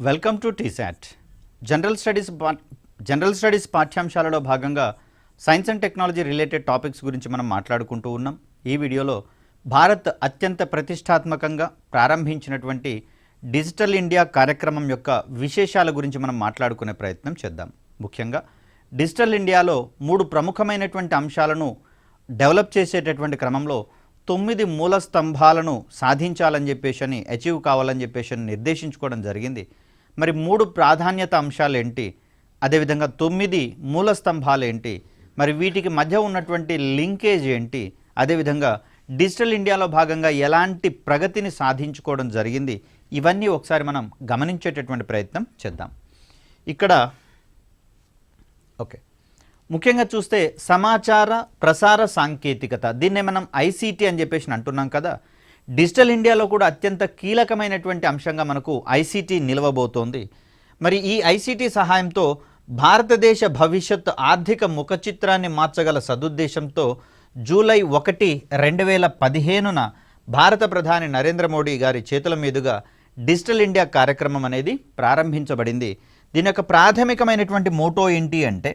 Welcome to T SAT. General studies పాఠ్యాంశాలలో భాగంగా science and technology related topics గురించి మనం మాట్లాడుకుంటూ ఉన్నాం. ఈ వీడియోలో భారత్ అత్యంత ప్రతిష్టాత్మకంగా ప్రారంభించినటువంటి డిజిటల్ ఇండియా కార్యక్రమం యొక్క విశేషాల గురించి మనం మాట్లాడుకునే ప్రయత్నం చేద్దాం. ముఖ్యంగా డిజిటల్ ఇండియాలో 3 ప్రముఖమైనటువంటి అంశాలను డెవలప్ చేసేటటువంటి క్రమంలో 9 మూల స్తంభాలను సాధించాలని చెప్పేసి అచీవ్ కావాలని చెప్పేసి నిర్దేశించుకోవడం జరిగింది. మరి 3 ప్రాధాన్యత అంశాలు ఏంటి, అదేవిధంగా 9 మూల స్తంభాలు ఏంటి, మరి వీటికి మధ్య ఉన్నటువంటి లింకేజ్ ఏంటి, అదేవిధంగా డిజిటల్ ఇండియాలో భాగంగా ఎలాంటి ప్రగతిని సాధించుకోవడం జరిగింది, ఇవన్నీ ఒకసారి మనం గమనించేటటువంటి ప్రయత్నం చేద్దాం. ఇక్కడ ముఖ్యంగా చూస్తే సమాచార ప్రసార సాంకేతికత, దీన్నే మనం ఐసీటీ అని చెప్పేసి అంటున్నాం కదా. డిజిటల్ ఇండియాలో కూడా అత్యంత కీలకమైనటువంటి అంశంగా మనకు ఐసీటీ నిలవబోతోంది. మరి ఈ ఐసీటీ సహాయంతో భారతదేశ భవిష్యత్ ఆర్థిక ముఖ చిత్రాన్ని మార్చగల సదుద్దేశంతో జూలై 1, 2015న భారత ప్రధాని నరేంద్ర మోడీ గారి చేతుల మీదుగా డిజిటల్ ఇండియా కార్యక్రమం అనేది ప్రారంభించబడింది. దీని యొక్క ప్రాథమికమైనటువంటి మోటో ఏంటి అంటే,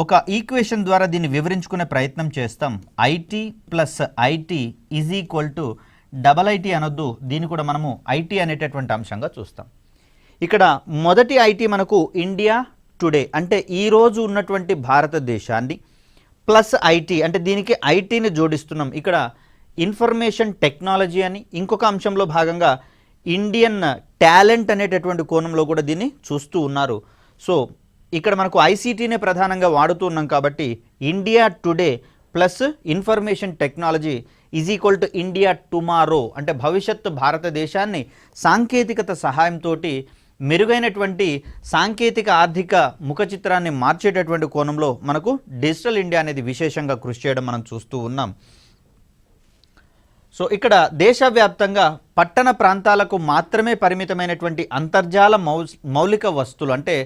ఒక ఈక్వేషన్ ద్వారా దీన్ని వివరించుకునే ప్రయత్నం చేస్తాం. IT plus IT is equal to double IT అనొద్దు, దీన్ని కూడా మనము ఐటీ అనేటటువంటి అంశంగా చూస్తాం. ఇక్కడ మొదటి ఐటీ మనకు ఇండియా టుడే, అంటే ఈరోజు ఉన్నటువంటి భారతదేశాన్ని, ప్లస్ ఐటీ అంటే దీనికి ఐటీని జోడిస్తున్నాం. ఇక్కడ ఇన్ఫర్మేషన్ టెక్నాలజీ అని, ఇంకొక అంశంలో భాగంగా ఇండియన్ టాలెంట్ అనేటటువంటి కోణంలో కూడా దీన్ని చూస్తూ ఉన్నారు. సో ఇక్కడ మనకు ఐసీటీనే ప్రధానంగా వాడుతూ ఉన్నాం కాబట్టి India today plus information technology is equal to India tomorrow, అంటే భవిష్యత్తు భారతదేశాన్ని సాంకేతికత సహాయంతో మెరుగైనటువంటి సాంకేతిక ఆర్థిక ముఖ చిత్రాన్ని మార్చేటటువంటి కోణంలో మనకు డిజిటల్ ఇండియా అనేది విశేషంగా కృషి చేయడం మనం చూస్తూ ఉన్నాం. సో ఇక్కడ దేశవ్యాప్తంగా పట్టణ ప్రాంతాలకు మాత్రమే పరిమితమైనటువంటి అంతర్జాల మౌలిక వస్తువులు, అంటే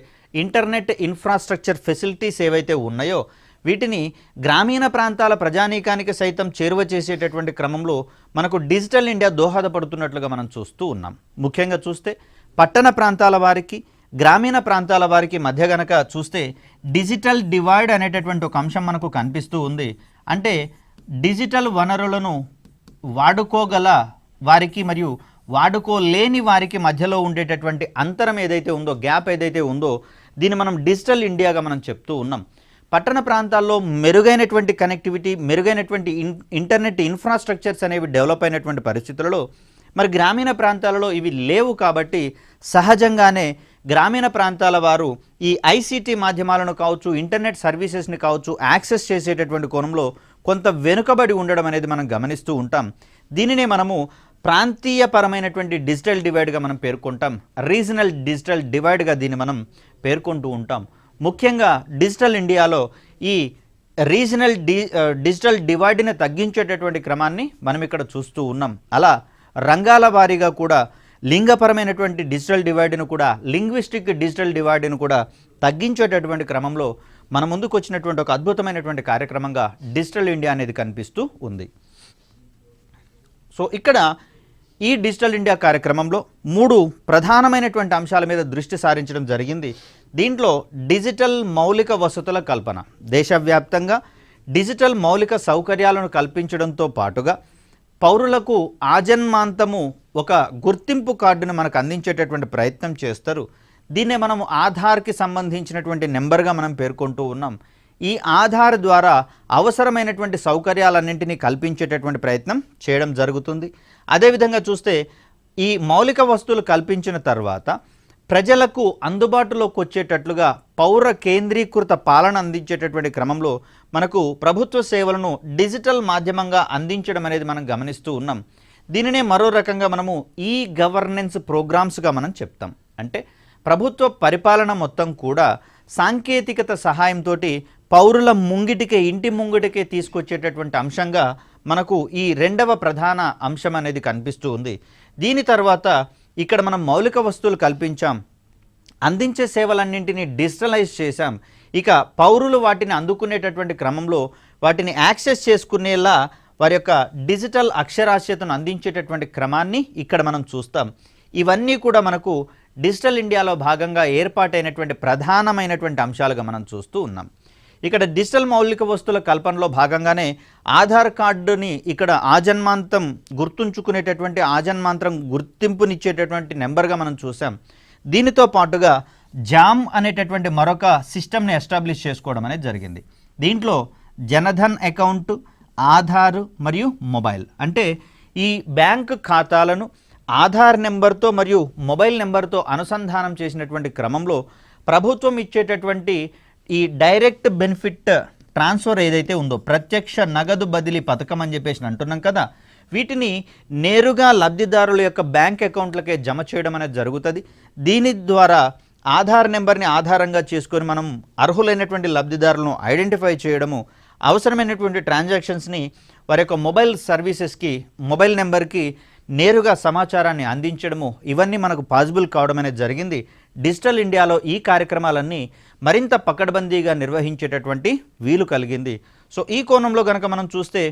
ఇంటర్నెట్ ఇన్ఫ్రాస్ట్రక్చర్ ఫెసిలిటీస్ ఏవైతే ఉన్నాయో వీటిని గ్రామీణ ప్రాంతాల ప్రజానీకానికి సైతం చేరువ చేసేటటువంటి క్రమంలో మనకు డిజిటల్ ఇండియా దోహదపడుతున్నట్లుగా మనం చూస్తూ ఉన్నాం. ముఖ్యంగా చూస్తే పట్టణ ప్రాంతాల వారికి, గ్రామీణ ప్రాంతాల వారికి మధ్య గనక చూస్తే డిజిటల్ డివైడ్ అనేటటువంటి ఒక అంశం మనకు కనిపిస్తూ ఉంది. అంటే డిజిటల్ వనరులను వాడుకోగల వారికి మరియు వాడుకోలేని వారికి మధ్యలో ఉండేటటువంటి అంతరం ఏదైతే ఉందో, గ్యాప్ ఏదైతే ఉందో, దీన్ని మనం డిజిటల్ ఇండియాగా మనం చెప్తూ ఉన్నాం. పట్టణ ప్రాంతాల్లో మెరుగైనటువంటి కనెక్టివిటీ, మెరుగైనటువంటి ఇంటర్నెట్ ఇన్ఫ్రాస్ట్రక్చర్స్ అనేవి డెవలప్ అయినటువంటి పరిస్థితులలో మరి గ్రామీణ ప్రాంతాలలో ఇవి లేవు. కాబట్టి సహజంగానే గ్రామీణ ప్రాంతాల వారు ఈ ఐసీటీ మాధ్యమాలను కావచ్చు, ఇంటర్నెట్ సర్వీసెస్ని కావచ్చు యాక్సెస్ చేసేటటువంటి కోణంలో కొంత వెనుకబడి ఉండడం అనేది మనం గమనిస్తూ ఉంటాం. దీనినే మనము ప్రాంతీయపరమైనటువంటి డిజిటల్ డివైడ్గా మనం పేర్కొంటాం. రీజనల్ డిజిటల్ డివైడ్గా దీన్ని మనం పేర్కొంటూ ఉంటాం. ముఖ్యంగా డిజిటల్ ఇండియాలో ఈ రీజనల్ డిజిటల్ డివైడ్ని తగ్గించేటటువంటి క్రమాన్ని మనం ఇక్కడ చూస్తూ ఉన్నాం. అలా రంగాల వారీగా కూడా లింగపరమైనటువంటి డిజిటల్ డివైడ్ను కూడా, లింగ్విస్టిక్ డిజిటల్ డివైడ్ను కూడా తగ్గించేటటువంటి క్రమంలో మన ముందుకు వచ్చినటువంటి ఒక అద్భుతమైనటువంటి కార్యక్రమంగా డిజిటల్ ఇండియా అనేది కనిపిస్తూ ఉంది. సో ఇక్కడ ఈ డిజిటల్ ఇండియా కార్యక్రమంలో 3 ప్రధానమైనటువంటి అంశాల మీద దృష్టి సారించడం జరిగింది. దీంట్లో డిజిటల్ మౌలిక వసతుల కల్పన, దేశవ్యాప్తంగా డిజిటల్ మౌలిక సౌకర్యాలను కల్పించడంతో పాటుగా పౌరులకు ఆజన్మాంతము ఒక గుర్తింపు కార్డును మనకు అందించేటటువంటి ప్రయత్నం చేస్తారు. దీన్నే మనం ఆధార్కి సంబంధించినటువంటి నెంబర్గా మనం పేర్కొంటూ ఉన్నాం. ఈ ఆధార్ ద్వారా అవసరమైనటువంటి సౌకర్యాలన్నింటినీ కల్పించేటటువంటి ప్రయత్నం చేయడం జరుగుతుంది. అదేవిధంగా చూస్తే ఈ మౌలిక వస్తువులు కల్పించిన తర్వాత ప్రజలకు అందుబాటులోకి వచ్చేటట్లుగా పౌర కేంద్రీకృత పాలన అందించేటటువంటి క్రమంలో మనకు ప్రభుత్వ సేవలను డిజిటల్ మాధ్యమంగా అందించడం అనేది మనం గమనిస్తూ ఉన్నాం. దీనినే మరో రకంగా మనము ఈ గవర్నెన్స్ ప్రోగ్రామ్స్గా మనం చెప్తాం. అంటే ప్రభుత్వ పరిపాలన మొత్తం కూడా సాంకేతికత సహాయంతో పౌరుల ముంగిటికే, ఇంటి ముంగిటికే తీసుకొచ్చేటటువంటి అంశంగా మనకు ఈ 2వ ప్రధాన అంశం అనేది కనిపిస్తూ ఉంది. దీని తర్వాత ఇక్కడ మనం మౌలిక వస్తువులు కల్పించాం, అందించే సేవలన్నింటినీ డిజిటలైజ్ చేశాం. ఇక పౌరులు వాటిని అందుకునేటటువంటి క్రమంలో వాటిని యాక్సెస్ చేసుకునేలా వారి యొక్క డిజిటల్ అక్షరాస్యతను అందించేటటువంటి క్రమాన్ని ఇక్కడ మనం చూస్తాం. ఇవన్నీ కూడా మనకు డిజిటల్ ఇండియాలో భాగంగా ఏర్పాటైనటువంటి ప్రధానమైనటువంటి అంశాలుగా మనం చూస్తూ ఉన్నాం. ఇక్కడ డిజిటల్ మౌలిక వస్తువుల కల్పనలో భాగంగానే ఆధార్ కార్డుని ఇక్కడ ఆజన్మాంతం గుర్తుంచుకునేటటువంటి ఆజన్మాంతం గుర్తింపునిచ్చేటటువంటి నెంబర్గా మనం చూసాం. దీనితో పాటుగా జామ్ అనేటటువంటి మరొక సిస్టమ్ని ఎస్టాబ్లిష్ చేసుకోవడం అనేది జరిగింది. దీంట్లో జనధన్ అకౌంట్, ఆధార్ మరియు మొబైల్ అంటే ఈ బ్యాంక్ ఖాతాలను ఆధార్ నెంబర్తో మరియు మొబైల్ నెంబర్తో అనుసంధానం చేసినటువంటి క్రమంలో ప్రభుత్వం ఇచ్చేటటువంటి ఈ డైరెక్ట్ బెనిఫిట్ ట్రాన్స్ఫర్ ఏదైతే ఉందో ప్రత్యక్ష నగదు బదిలీ పథకం అని చెప్పేసి అంటున్నాం కదా, వీటిని నేరుగా లబ్ధిదారుల యొక్క బ్యాంక్ అకౌంట్లకే జమ చేయడం అనేది జరుగుతుంది. దీని ద్వారా ఆధార్ నెంబర్ని ఆధారంగా చేసుకొని మనం అర్హులైనటువంటి లబ్ధిదారులను ఐడెంటిఫై చేయడము, అవసరమైనటువంటి ట్రాన్సాక్షన్స్ని వారి యొక్క మొబైల్ సర్వీసెస్కి మొబైల్ నెంబర్కి నేరుగా సమాచారాన్ని అందించడము, ఇవన్నీ మనకు పాసిబుల్ కావడం అనేది జరిగింది. డిజిటల్ ఇండియాలో ఈ కార్యక్రమాలన్నీ మరింత పకడ్బందీగా నిర్వహించేటటువంటి వీలు కలిగింది. సో ఈ కోణంలో కనుక మనం చూస్తే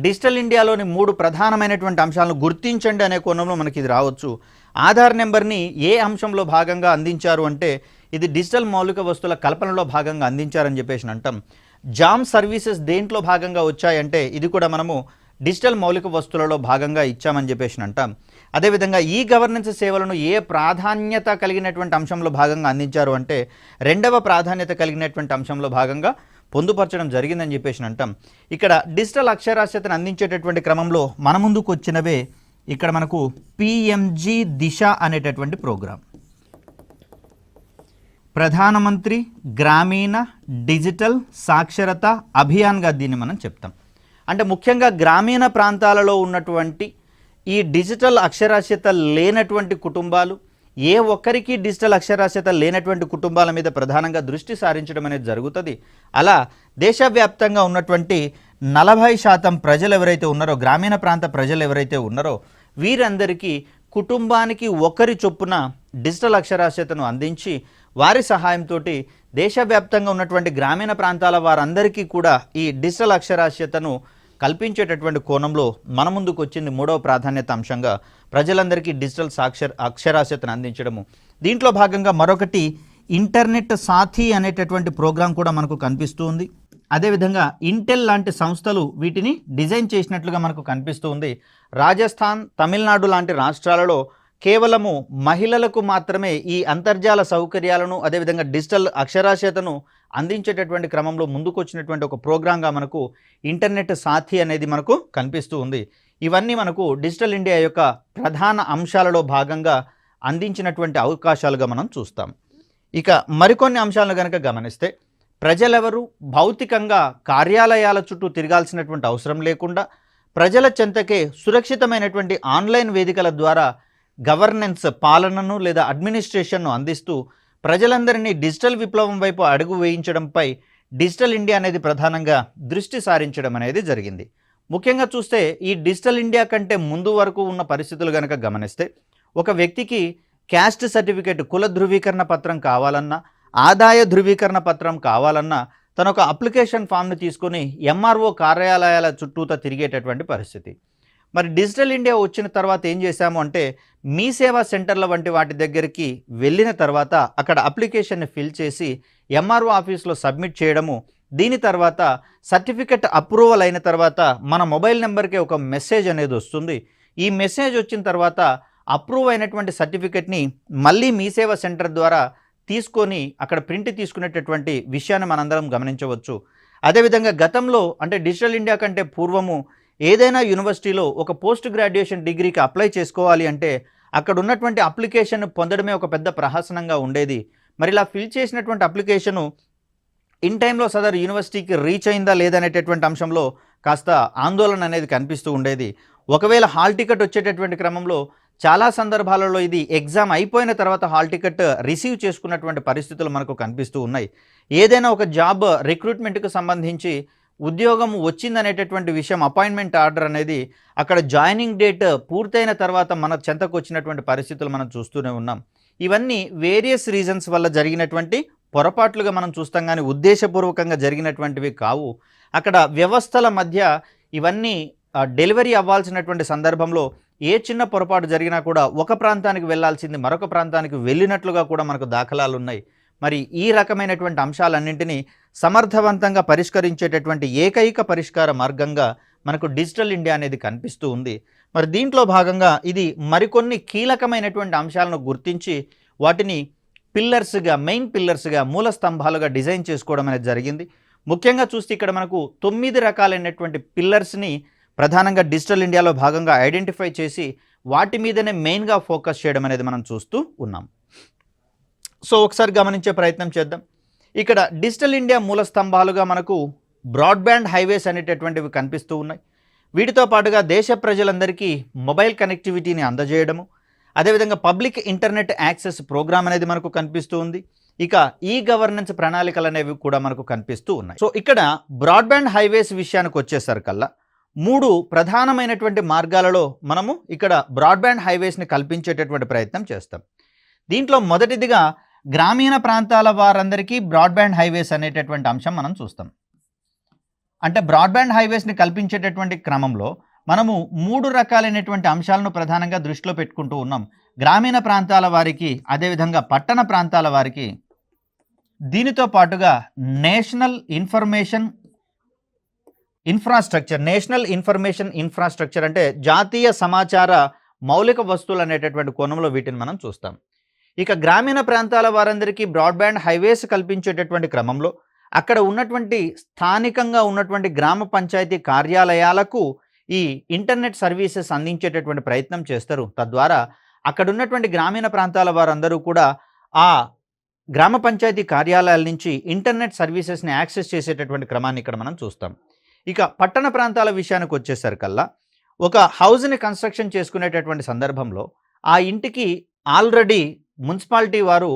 డిజిటల్ ఇండియాలోని 3 ప్రధానమైనటువంటి అంశాలను గుర్తించండి అనే కోణంలో మనకి ఇది రావచ్చు. ఆధార్ నెంబర్ని ఏ అంశంలో భాగంగా అందించారు అంటే ఇది డిజిటల్ మౌలిక వస్తువుల కల్పనలో భాగంగా అందించారని చెప్పేసి అంటాం. జామ్ సర్వీసెస్ దేంట్లో భాగంగా వచ్చాయంటే ఇది కూడా మనము డిజిటల్ మౌలిక వస్తువులలో భాగంగా ఇచ్చామని చెప్పేసి అంటాం. అదేవిధంగా ఈ గవర్నెన్స్ సేవలను ఏ ప్రాధాన్యత కలిగినటువంటి అంశంలో భాగంగా అందించారు అంటే 2వ ప్రాధాన్యత కలిగినటువంటి అంశంలో భాగంగా పొందుపరచడం జరిగిందని చెప్పేసి అంటాం. ఇక్కడ డిజిటల్ అక్షరాస్యతను అందించేటటువంటి క్రమంలో మన ముందుకు వచ్చినవే ఇక్కడ మనకు పిఎంజి దిశ అనేటటువంటి ప్రోగ్రాం, ప్రధానమంత్రి గ్రామీణ డిజిటల్ సాక్షరత అభియాన్గా దీన్ని మనం చెప్తాం. అంటే ముఖ్యంగా గ్రామీణ ప్రాంతాలలో ఉన్నటువంటి ఈ డిజిటల్ అక్షరాస్యత లేనటువంటి కుటుంబాలు, ఏ ఒక్కరికి డిజిటల్ అక్షరాస్యత లేనటువంటి కుటుంబాల మీద ప్రధానంగా దృష్టి సారించడం అనేది జరుగుతుంది. అలా దేశవ్యాప్తంగా ఉన్నటువంటి 40% ప్రజలు ఎవరైతే ఉన్నారో, గ్రామీణ ప్రాంత ప్రజలు ఎవరైతే ఉన్నారో వీరందరికీ కుటుంబానికి ఒకరి చొప్పున డిజిటల్ అక్షరాస్యతను అందించి వారి సహాయంతో దేశవ్యాప్తంగా ఉన్నటువంటి గ్రామీణ ప్రాంతాల వారందరికీ కూడా ఈ డిజిటల్ అక్షరాస్యతను కల్పించేటటువంటి కోణంలో మన ముందుకు వచ్చింది 3వ ప్రాధాన్యత అంశంగా ప్రజలందరికీ డిజిటల్ అక్షరాస్యతను అందించడము. దీంట్లో భాగంగా మరొకటి ఇంటర్నెట్ సాథీ అనేటటువంటి ప్రోగ్రాం కూడా మనకు కనిపిస్తూ ఉంది. అదేవిధంగా ఇంటెల్ లాంటి సంస్థలు వీటిని డిజైన్ చేసినట్లుగా మనకు కనిపిస్తూ ఉంది. రాజస్థాన్, తమిళనాడు లాంటి రాష్ట్రాలలో కేవలము మహిళలకు మాత్రమే ఈ అంతర్జాల సౌకర్యాలను అదేవిధంగా డిజిటల్ అక్షరాస్యతను అందించేటటువంటి క్రమంలో ముందుకు వచ్చినటువంటి ఒక ప్రోగ్రాంగా మనకు ఇంటర్నెట్ సాథీ అనేది మనకు కనిపిస్తూ ఉంది. ఇవన్నీ మనకు డిజిటల్ ఇండియా యొక్క ప్రధాన అంశాలలో భాగంగా అందించినటువంటి అవకాశాలుగా మనం చూస్తాం. ఇక మరికొన్ని అంశాలను కనుక గమనిస్తే ప్రజలెవరు భౌతికంగా కార్యాలయాల చుట్టూ తిరగాల్సినటువంటి అవసరం లేకుండా ప్రజల చెంతకే సురక్షితమైనటువంటి ఆన్లైన్ వేదికల ద్వారా గవర్నెన్స్ పాలనను లేదా అడ్మినిస్ట్రేషన్ను అందిస్తూ ప్రజలందరినీ డిజిటల్ విప్లవం వైపు అడుగు వేయించడంపై డిజిటల్ ఇండియా అనేది ప్రధానంగా దృష్టి సారించడం అనేది జరిగింది. ముఖ్యంగా చూస్తే ఈ డిజిటల్ ఇండియా కంటే ముందు వరకు ఉన్న పరిస్థితులు కనుక గమనిస్తే ఒక వ్యక్తికి క్యాస్ట్ సర్టిఫికేట్, కుల ధృవీకరణ పత్రం కావాలన్నా, ఆదాయ ధృవీకరణ పత్రం కావాలన్నా తన ఒక అప్లికేషన్ ఫామ్ని తీసుకొని ఎంఆర్ఓ కార్యాలయాల చుట్టూతా తిరిగేటటువంటి పరిస్థితి. మరి డిజిటల్ ఇండియా వచ్చిన తర్వాత ఏం చేశాము అంటే మీ సేవా సెంటర్ల వంటి వాటి దగ్గరికి వెళ్ళిన తర్వాత అక్కడ అప్లికేషన్ని ఫిల్ చేసి ఎంఆర్ఓ ఆఫీస్లో సబ్మిట్ చేయడము, దీని తర్వాత సర్టిఫికెట్ అప్రూవల్ అయిన తర్వాత మన మొబైల్ నెంబర్కి ఒక మెసేజ్ అనేది వస్తుంది. ఈ మెసేజ్ వచ్చిన తర్వాత అప్రూవ్ అయినటువంటి సర్టిఫికెట్ని మళ్ళీ మీ సేవా సెంటర్ ద్వారా తీసుకొని అక్కడ ప్రింట్ తీసుకునేటటువంటి విషయాన్ని మనందరం గమనించవచ్చు. అదేవిధంగా గతంలో అంటే డిజిటల్ ఇండియా కంటే పూర్వము ఏదైనా యూనివర్సిటీలో ఒక పోస్ట్ గ్రాడ్యుయేషన్ డిగ్రీకి అప్లై చేసుకోవాలి అంటే అక్కడ ఉన్నటువంటి అప్లికేషన్ పొందడమే ఒక పెద్ద ప్రహసనంగా ఉండేది. మరి ఇలా ఫిల్ చేసినటువంటి అప్లికేషను ఇన్ టైంలో సదరు యూనివర్సిటీకి రీచ్ అయిందా లేదనేటటువంటి అంశంలో కాస్త ఆందోళన అనేది కనిపిస్తూ ఉండేది. ఒకవేళ హాల్ టికెట్ వచ్చేటటువంటి క్రమంలో చాలా సందర్భాలలో ఇది ఎగ్జామ్ అయిపోయిన తర్వాత హాల్ టికెట్ రిసీవ్ చేసుకున్నటువంటి పరిస్థితులు మనకు కనిపిస్తూ ఉన్నాయి. ఏదైనా ఒక జాబ్ రిక్రూట్మెంట్కి సంబంధించి ఉద్యోగం వచ్చిందనేటటువంటి విషయం, అపాయింట్మెంట్ ఆర్డర్ అనేది అక్కడ జాయినింగ్ డేట్ పూర్తయిన తర్వాత మన చెంతకు వచ్చినటువంటి పరిస్థితులు మనం చూస్తూనే ఉన్నాం. ఇవన్నీ వేరియస్ రీజన్స్ వల్ల జరిగినటువంటి పొరపాట్లుగా మనం చూస్తాం, కానీ ఉద్దేశపూర్వకంగా జరిగినటువంటివి కావు. అక్కడ వ్యవస్థల మధ్య ఇవన్నీ డెలివరీ అవ్వాల్సినటువంటి సందర్భంలో ఏ చిన్న పొరపాటు జరిగినా కూడా ఒక ప్రాంతానికి వెళ్ళాల్సింది మరొక ప్రాంతానికి వెళ్ళినట్లుగా కూడా మనకు దాఖలాలు ఉన్నాయి. మరి ఈ రకమైనటువంటి అంశాలన్నింటినీ సమర్థవంతంగా పరిష్కరించేటటువంటి ఏకైక పరిష్కార మార్గంగా మనకు డిజిటల్ ఇండియా అనేది కనిపిస్తూ ఉంది. మరి దీంట్లో భాగంగా ఇది మరికొన్ని కీలకమైనటువంటి అంశాలను గుర్తించి వాటిని పిల్లర్స్గా, మెయిన్ పిల్లర్స్గా, మూల స్తంభాలుగా డిజైన్ చేసుకోవడం అనేది జరిగింది. ముఖ్యంగా చూస్తే ఇక్కడ మనకు 9 రకాలైనటువంటి పిల్లర్స్ని ప్రధానంగా డిజిటల్ ఇండియాలో భాగంగా ఐడెంటిఫై చేసి వాటి మీదనే మెయిన్గా ఫోకస్ చేయడం అనేది మనం చూస్తూ ఉన్నాం. సో ఒకసారి గమనించే ప్రయత్నం చేద్దాం. ఇక్కడ డిజిటల్ ఇండియా మూల స్తంభాలుగా మనకు బ్రాడ్బ్యాండ్ హైవేస్ అనేటటువంటివి కనిపిస్తూ ఉన్నాయి. వీటితో పాటుగా దేశ ప్రజలందరికీ మొబైల్ కనెక్టివిటీని అందజేయడము, అదేవిధంగా పబ్లిక్ ఇంటర్నెట్ యాక్సెస్ ప్రోగ్రామ్ అనేది మనకు కనిపిస్తూ ఉంది. ఇక ఈ గవర్నెన్స్ ప్రణాళికలు అనేవి కూడా మనకు కనిపిస్తూ ఉన్నాయి. సో ఇక్కడ బ్రాడ్బ్యాండ్ హైవేస్ విషయానికి వచ్చేసరికల్లా 3 ప్రధానమైనటువంటి మార్గాలలో మనము ఇక్కడ బ్రాడ్బ్యాండ్ హైవేస్ని కల్పించేటటువంటి ప్రయత్నం చేస్తాం. దీంట్లో మొదటిదిగా గ్రామీణ ప్రాంతాల వారందరికీ బ్రాడ్బ్యాండ్ హైవేస్ అనేటటువంటి అంశం మనం చూస్తాం. అంటే బ్రాడ్బ్యాండ్ హైవేస్ని కల్పించేటటువంటి క్రమంలో మనము 3 రకాలైనటువంటి అంశాలను ప్రధానంగా దృష్టిలో పెట్టుకుంటూ ఉన్నాం. గ్రామీణ ప్రాంతాల వారికి, అదేవిధంగా పట్టణ ప్రాంతాల వారికి, దీనితో పాటుగా నేషనల్ ఇన్ఫర్మేషన్ ఇన్ఫ్రాస్ట్రక్చర్ అంటే జాతీయ సమాచార మౌలిక వస్తువులు అనేటటువంటి కోణంలో వీటిని మనం చూస్తాం. ఇక గ్రామీణ ప్రాంతాల వారందరికీ బ్రాడ్బ్యాండ్ హైవేస్ కల్పించేటటువంటి క్రమంలో అక్కడ ఉన్నటువంటి స్థానికంగా ఉన్నటువంటి గ్రామ పంచాయతీ కార్యాలయాలకు ఈ ఇంటర్నెట్ సర్వీసెస్ అందించేటటువంటి ప్రయత్నం చేస్తారు. తద్వారా అక్కడ ఉన్నటువంటి గ్రామీణ ప్రాంతాల వారందరూ కూడా ఆ గ్రామ పంచాయతీ కార్యాలయాల నుంచి ఇంటర్నెట్ సర్వీసెస్ని యాక్సెస్ చేసేటటువంటి క్రమాన్ని ఇక్కడ మనం చూస్తాం. ఇక పట్టణ ప్రాంతాల విషయానికి వచ్చేసరికల్లా ఒక హౌస్ని కన్స్ట్రక్షన్ చేసుకునేటటువంటి సందర్భంలో ఆ ఇంటికి ఆల్రెడీ మున్సిపాలిటీ వారు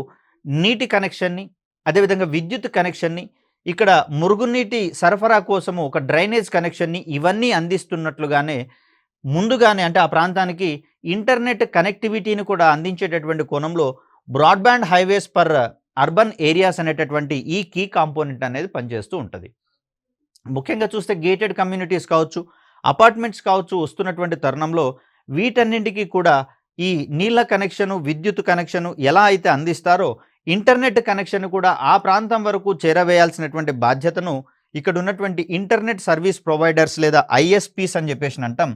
నీటి కనెక్షన్ని, అదేవిధంగా విద్యుత్ కనెక్షన్ని, ఇక్కడ మురుగునీటి సరఫరా కోసము ఒక డ్రైనేజ్ కనెక్షన్ని ఇవన్నీ అందిస్తున్నట్లుగానే ముందుగానే అంటే ఆ ప్రాంతానికి ఇంటర్నెట్ కనెక్టివిటీని కూడా అందించేటటువంటి కోణంలో broadband highways for urban areas అనేటటువంటి ఈ కీ కాంపోనెంట్ అనేది పనిచేస్తూ ఉంటుంది. ముఖ్యంగా చూస్తే గేటెడ్ కమ్యూనిటీస్ కావచ్చు, అపార్ట్మెంట్స్ కావచ్చు వస్తున్నటువంటి తరుణంలో వీటన్నింటికి కూడా ఈ నీళ్ళ కనెక్షను, విద్యుత్ కనెక్షను ఎలా అయితే అందిస్తారో ఇంటర్నెట్ కనెక్షన్ కూడా ఆ ప్రాంతం వరకు చేరవేయాల్సినటువంటి బాధ్యతను ఇక్కడ ఉన్నటువంటి ఇంటర్నెట్ సర్వీస్ ప్రొవైడర్స్ లేదా ఐఎస్పీస్ అని చెప్పేసి అంటాం,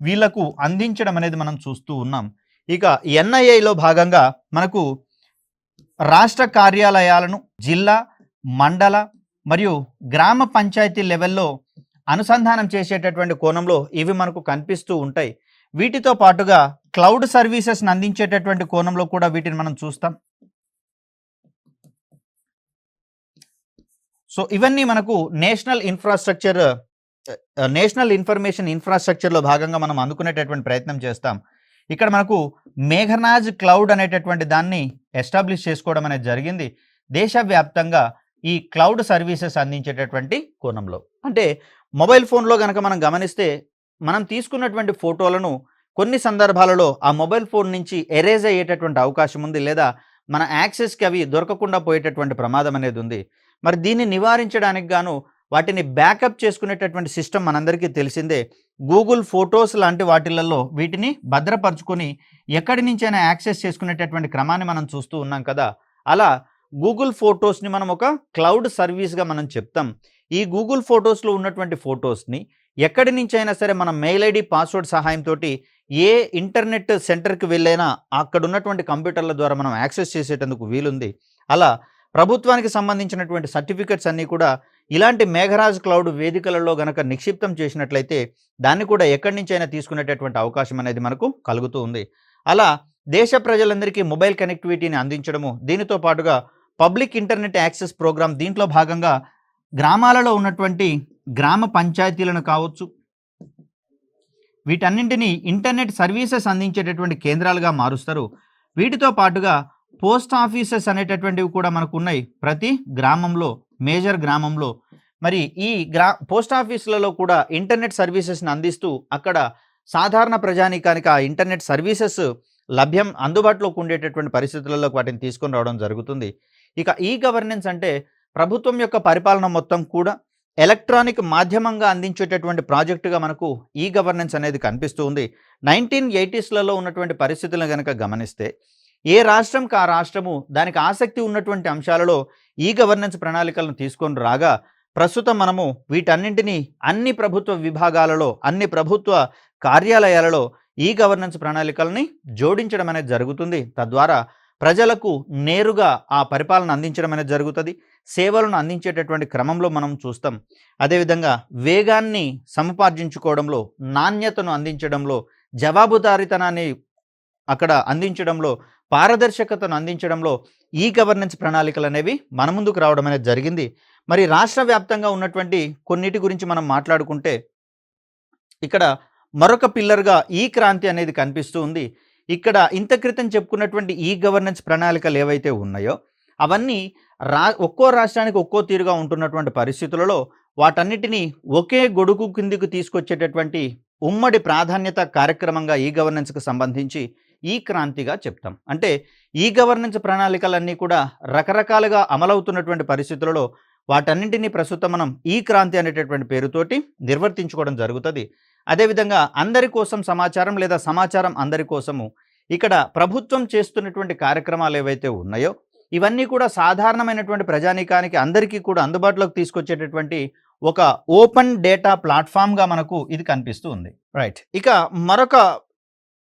వీళ్లకు అందించడం అనేది మనం చూస్తూ ఉన్నాం. ఇక ఎన్ఐఐలో భాగంగా మనకు రాష్ట్ర కార్యాలయాలను జిల్లా, మండల మరియు గ్రామ పంచాయతీ లెవెల్లో అనుసంధానం చేసేటటువంటి కోణంలో ఇవి మనకు కనిపిస్తూ ఉంటాయి. వీటితో పాటుగా క్లౌడ్ సర్వీసెస్ని అందించేటటువంటి కోణంలో కూడా వీటిని మనం చూస్తాం. సో ఇవన్నీ మనకు నేషనల్ ఇన్ఫర్మేషన్ ఇన్ఫ్రాస్ట్రక్చర్లో భాగంగా మనం అందుకునేటటువంటి ప్రయత్నం చేస్తాం. ఇక్కడ మనకు మేఘనాజ్ క్లౌడ్ అనేటటువంటి దాన్ని ఎస్టాబ్లిష్ చేసుకోవడం అనేది జరిగింది దేశవ్యాప్తంగా ఈ క్లౌడ్ సర్వీసెస్ అందించేటటువంటి కోణంలో. అంటే మొబైల్ ఫోన్లో కనుక మనం గమనిస్తే మనం తీసుకున్నటువంటి ఫోటోలను కొన్ని సందర్భాలలో ఆ మొబైల్ ఫోన్ నుంచి ఎరేజ్ అయ్యేటటువంటి అవకాశం ఉంది, లేదా మన యాక్సెస్కి అవి దొరకకుండా పోయేటటువంటి ప్రమాదం అనేది ఉంది. మరి దీన్ని నివారించడానికి గాను వాటిని బ్యాకప్ చేసుకునేటటువంటి సిస్టమ్ మనందరికీ తెలిసిందే. గూగుల్ ఫొటోస్ లాంటి వాటిలలో వీటిని భద్రపరుచుకొని ఎక్కడి నుంచైనా యాక్సెస్ చేసుకునేటటువంటి క్రమాన్ని మనం చూస్తూ ఉన్నాం కదా. అలా గూగుల్ ఫొటోస్ని మనం ఒక క్లౌడ్ సర్వీస్గా మనం చెప్తాం. ఈ గూగుల్ ఫొటోస్లో ఉన్నటువంటి ఫొటోస్ని ఎక్కడి నుంచైనా సరే మనం మెయిల్ ఐడి, పాస్వర్డ్ సహాయంతో ఏ ఇంటర్నెట్ సెంటర్కి వెళ్ళైనా అక్కడ ఉన్నటువంటి కంప్యూటర్ల ద్వారా మనం యాక్సెస్ చేసేటందుకు వీలుంది. అలా ప్రభుత్వానికి సంబంధించినటువంటి సర్టిఫికెట్స్ అన్నీ కూడా ఇలాంటి మేఘరాజ్ క్లౌడ్ వేదికలలో గనక నిక్షిప్తం చేసినట్లయితే దాన్ని కూడా ఎక్కడి నుంచైనా తీసుకునేటటువంటి అవకాశం అనేది మనకు కలుగుతూ ఉంది. అలా దేశ ప్రజలందరికీ మొబైల్ కనెక్టివిటీని అందించడము, దీనితో పాటుగా పబ్లిక్ ఇంటర్నెట్ యాక్సెస్ ప్రోగ్రామ్, దీంట్లో భాగంగా గ్రామాలలో ఉన్నటువంటి గ్రామ పంచాయతీలను కావచ్చు వీటన్నింటినీ ఇంటర్నెట్ సర్వీసెస్ అందించేటటువంటి కేంద్రాలుగా మారుస్తారు. వీటితో పాటుగా పోస్ట్ ఆఫీసెస్ అనేటటువంటివి కూడా మనకు ఉన్నాయి ప్రతి గ్రామంలో, మేజర్ గ్రామంలో. మరి ఈ పోస్ట్ ఆఫీసులలో కూడా ఇంటర్నెట్ సర్వీసెస్ని అందిస్తూ అక్కడ సాధారణ ప్రజానీకానికి ఆ ఇంటర్నెట్ సర్వీసెస్ అందుబాటులోకి ఉండేటటువంటి పరిస్థితులలో వాటిని తీసుకొని రావడం జరుగుతుంది. ఇక ఈ గవర్నెన్స్ అంటే ప్రభుత్వం యొక్క పరిపాలన మొత్తం కూడా ఎలక్ట్రానిక్ మాధ్యమంగా అందించేటటువంటి ప్రాజెక్టుగా మనకు ఈ గవర్నెన్స్ అనేది కనిపిస్తూ ఉంది. 1980స్లలో ఉన్నటువంటి పరిస్థితులను గనక గమనిస్తే ఏ రాష్ట్రంకి ఆ రాష్ట్రము దానికి ఆసక్తి ఉన్నటువంటి అంశాలలో ఈ గవర్నెన్స్ ప్రణాళికలను తీసుకొని రాగా ప్రస్తుతం మనము వీటన్నింటినీ అన్ని ప్రభుత్వ విభాగాలలో అన్ని ప్రభుత్వ కార్యాలయాలలో ఈ గవర్నెన్స్ ప్రణాళికల్ని జోడించడం అనేది జరుగుతుంది. తద్వారా ప్రజలకు నేరుగా ఆ పరిపాలన అందించడం అనేది జరుగుతుంది. సేవలను అందించేటటువంటి క్రమంలో మనం చూస్తాం. అదేవిధంగా వేగాన్ని సముపార్జించుకోవడంలో, నాణ్యతను అందించడంలో, జవాబుదారీతనాన్ని అక్కడ అందించడంలో, పారదర్శకతను అందించడంలో ఈ గవర్నెన్స్ ప్రణాళికలు అనేవి మన ముందుకు రావడం అనేది జరిగింది. మరి రాష్ట్ర వ్యాప్తంగా ఉన్నటువంటి కొన్నిటి గురించి మనం మాట్లాడుకుంటే ఇక్కడ మరొక పిల్లర్గా ఈ క్రాంతి అనేది కనిపిస్తూ ఉంది. ఇక్కడ ఇంత క్రితం చెప్పుకున్నటువంటి ఈ గవర్నెన్స్ ప్రణాళికలు ఏవైతే ఉన్నాయో అవన్నీ ఒక్కో రాష్ట్రానికి ఒక్కో తీరుగా ఉంటున్నటువంటి పరిస్థితులలో వాటన్నిటినీ ఒకే గొడుగు కిందికి తీసుకొచ్చేటటువంటి ఉమ్మడి ప్రాధాన్యత కార్యక్రమంగా ఈ గవర్నెన్స్కి సంబంధించి ఈ క్రాంతిగా చెప్తాం. అంటే ఈ గవర్నెన్స్ ప్రణాళికలన్నీ కూడా రకరకాలుగా అమలవుతున్నటువంటి పరిస్థితులలో వాటన్నింటినీ ప్రస్తుతం మనం ఈ క్రాంతి అనేటటువంటి పేరుతోటి నిర్వర్తించుకోవడం జరుగుతుంది. అదేవిధంగా అందరి కోసం సమాచారం లేదా సమాచారం అందరి కోసము ఇక్కడ ప్రభుత్వం చేస్తున్నటువంటి కార్యక్రమాలు ఏవైతే ఉన్నాయో ఇవన్నీ కూడా సాధారణమైనటువంటి ప్రజానీకానికి అందరికీ కూడా అందుబాటులోకి తీసుకొచ్చేటటువంటి ఒక ఓపెన్ డేటా ప్లాట్ఫామ్గా మనకు ఇది కనిపిస్తూ ఉంది. రైట్. ఇక మరొక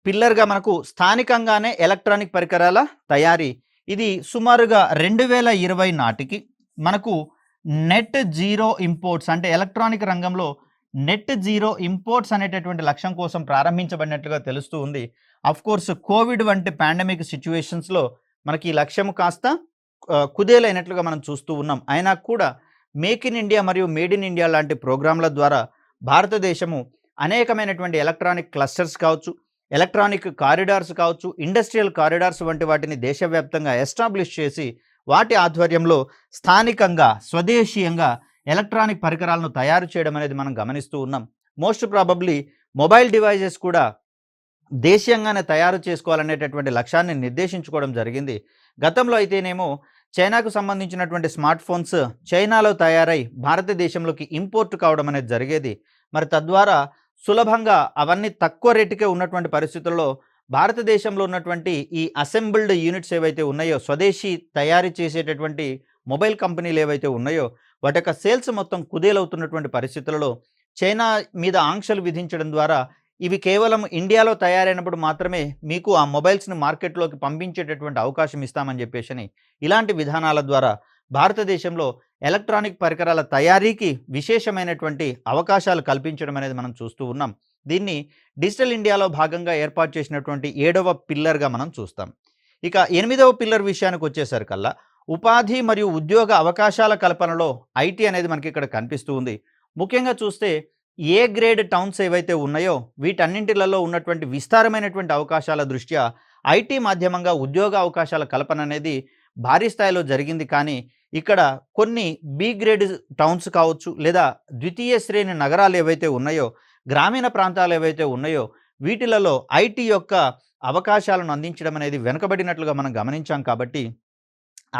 పిల్లర్గా మనకు స్థానికంగానే ఎలక్ట్రానిక్ పరికరాల తయారీ. ఇది సుమారుగా 2020 నాటికి మనకు నెట్ జీరో ఇంపోర్ట్స్ అంటే ఎలక్ట్రానిక్ రంగంలో నెట్ జీరో ఇంపోర్ట్స్ అనేటటువంటి లక్ష్యం కోసం ప్రారంభించబడినట్లుగా తెలుస్తూ ఉంది. అఫ్కోర్స్ కోవిడ్ వంటి పాండమిక్ సిచ్యువేషన్స్లో మనకి ఈ లక్ష్యం కాస్త కుదేలైనట్లుగా మనం చూస్తూ ఉన్నాం. అయినా కూడా మేక్ ఇన్ ఇండియా మరియు మేడ్ ఇన్ ఇండియా లాంటి ప్రోగ్రాంల ద్వారా భారతదేశము అనేకమైనటువంటి ఎలక్ట్రానిక్ క్లస్టర్స్ కావచ్చు, ఎలక్ట్రానిక్ కారిడార్స్ కావచ్చు, ఇండస్ట్రియల్ కారిడార్స్ వంటి వాటిని దేశవ్యాప్తంగా ఎస్టాబ్లిష్ చేసి వాటి ఆధ్వర్యంలో స్థానికంగా స్వదేశీయంగా ఎలక్ట్రానిక్ పరికరాలను తయారు చేయడం అనేది మనం గమనిస్తూ ఉన్నాం. మోస్ట్ ప్రాబబ్లీ మొబైల్ డివైజెస్ కూడా దేశీయంగానే తయారు చేసుకోవాలనేటటువంటి లక్ష్యాన్ని నిర్దేశించుకోవడం జరిగింది. గతంలో అయితేనేమో చైనాకు సంబంధించినటువంటి స్మార్ట్ ఫోన్స్ చైనాలో తయారై భారతదేశంలోకి ఇంపోర్ట్ కావడం అనేది జరిగేది. మరి తద్వారా సులభంగా అవన్నీ తక్కువ రేటుకే ఉన్నటువంటి పరిస్థితుల్లో భారతదేశంలో ఉన్నటువంటి ఈ అసెంబుల్డ్ యూనిట్స్ ఏవైతే ఉన్నాయో స్వదేశీ తయారీ చేసేటటువంటి మొబైల్ కంపెనీలు ఏవైతే ఉన్నాయో వాటి యొక్క సేల్స్ మొత్తం కుదేలవుతున్నటువంటి పరిస్థితులలో చైనా మీద ఆంక్షలు విధించడం ద్వారా ఇవి కేవలం ఇండియాలో తయారైనప్పుడు మాత్రమే మీకు ఆ మొబైల్స్ని మార్కెట్లోకి పంపించేటటువంటి అవకాశం ఇస్తామని చెప్పేసి ఇలాంటి విధానాల ద్వారా భారతదేశంలో ఎలక్ట్రానిక్ పరికరాల తయారీకి విశేషమైనటువంటి అవకాశాలు కల్పించడం అనేది మనం చూస్తూ ఉన్నాం. దీన్ని డిజిటల్ ఇండియాలో భాగంగా ఏర్పాటు చేసినటువంటి 7వ పిల్లర్గా మనం చూస్తాం. ఇక 8వ పిల్లర్ విషయానికి వచ్చేసరికల్లా ఉపాధి మరియు ఉద్యోగ అవకాశాల కల్పనలో ఐటీ అనేది మనకి ఇక్కడ కనిపిస్తూ ఉంది. ముఖ్యంగా చూస్తే ఏ గ్రేడ్ టౌన్స్ ఏవైతే ఉన్నాయో వీటన్నింటిలలో ఉన్నటువంటి విస్తారమైనటువంటి అవకాశాల దృష్ట్యా ఐటీ మాధ్యమంగా ఉద్యోగ అవకాశాల కల్పన అనేది భారీ స్థాయిలో జరిగింది. కానీ ఇక్కడ కొన్ని బి గ్రేడ్ టౌన్స్ కావచ్చు లేదా ద్వితీయ శ్రేణి నగరాలు ఏవైతే ఉన్నాయో గ్రామీణ ప్రాంతాలు ఏవైతే ఉన్నాయో వీటిలలో ఐటీ యొక్క అవకాశాలను అందించడం అనేది వెనుకబడినట్లుగా మనం గమనించాం. కాబట్టి